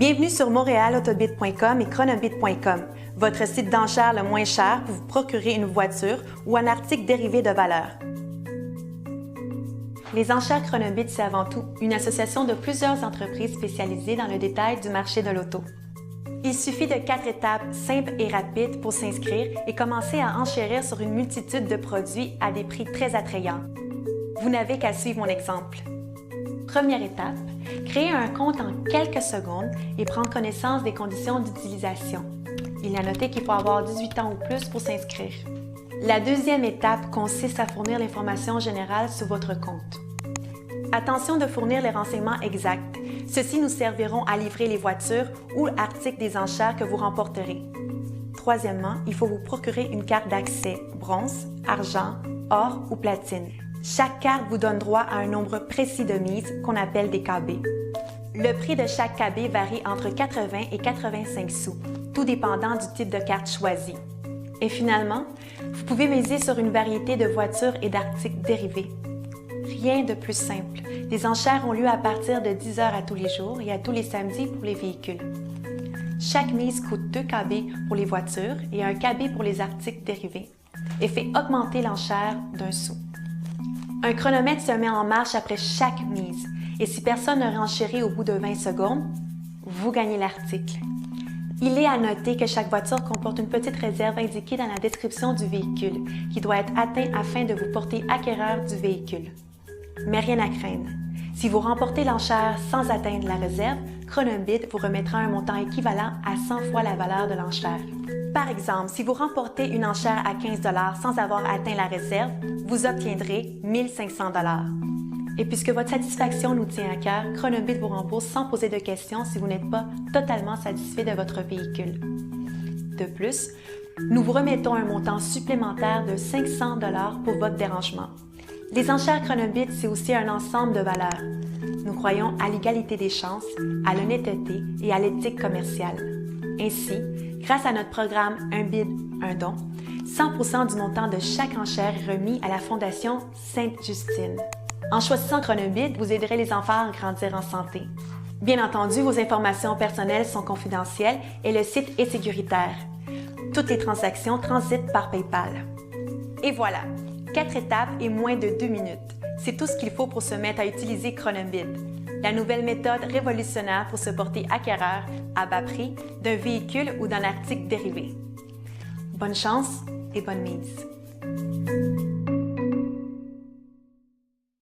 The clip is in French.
Bienvenue sur montréalautobit.com et chronobit.com, votre site d'enchères le moins cher pour vous procurer une voiture ou un article dérivé de valeur. Les enchères Chronobit, c'est avant tout une association de plusieurs entreprises spécialisées dans le détail du marché de l'auto. Il suffit de 4 étapes simples et rapides pour s'inscrire et commencer à enchérir sur une multitude de produits à des prix très attrayants. Vous n'avez qu'à suivre mon exemple. Première étape, créer un compte en quelques secondes et prendre connaissance des conditions d'utilisation. Il est à noter qu'il faut avoir 18 ans ou plus pour s'inscrire. La deuxième étape consiste à fournir l'information générale sur votre compte. Attention de fournir les renseignements exacts. Ceux-ci nous serviront à livrer les voitures ou articles des enchères que vous remporterez. Troisièmement, il faut vous procurer une carte d'accès bronze, argent, or ou platine. Chaque carte vous donne droit à un nombre précis de mises qu'on appelle des KB. Le prix de chaque KB varie entre 80 et 85 sous, tout dépendant du type de carte choisie. Et finalement, vous pouvez miser sur une variété de voitures et d'articles dérivés. Rien de plus simple. Les enchères ont lieu à partir de 10 heures à tous les jours et à tous les samedis pour les véhicules. Chaque mise coûte 2 KB pour les voitures et 1 KB pour les articles dérivés et fait augmenter l'enchère d'1 sou. Un chronomètre se met en marche après chaque mise et si personne ne renchérit au bout de 20 secondes, vous gagnez l'article. Il est à noter que chaque voiture comporte une petite réserve indiquée dans la description du véhicule qui doit être atteinte afin de vous porter acquéreur du véhicule. Mais rien à craindre. Si vous remportez l'enchère sans atteindre la réserve, Chronobit vous remettra un montant équivalent à 100 fois la valeur de l'enchère. Par exemple, si vous remportez une enchère à 15 $ sans avoir atteint la réserve, vous obtiendrez 1 500 $. Et puisque votre satisfaction nous tient à cœur, Chronobit vous rembourse sans poser de questions si vous n'êtes pas totalement satisfait de votre véhicule. De plus, nous vous remettons un montant supplémentaire de 500 $ pour votre dérangement. Les enchères Chronobit, c'est aussi un ensemble de valeurs. Nous croyons à l'égalité des chances, à l'honnêteté et à l'éthique commerciale. Ainsi, grâce à notre programme Un bid, un don, 100% du montant de chaque enchère est remis à la Fondation Sainte-Justine. En choisissant Chronobit, vous aiderez les enfants à grandir en santé. Bien entendu, vos informations personnelles sont confidentielles et le site est sécuritaire. Toutes les transactions transitent par PayPal. Et voilà, 4 étapes et moins de 2 minutes. C'est tout ce qu'il faut pour se mettre à utiliser Chronobit, la nouvelle méthode révolutionnaire pour se porter acquéreur à bas prix d'un véhicule ou d'un article dérivé. Bonne chance et bonne mise!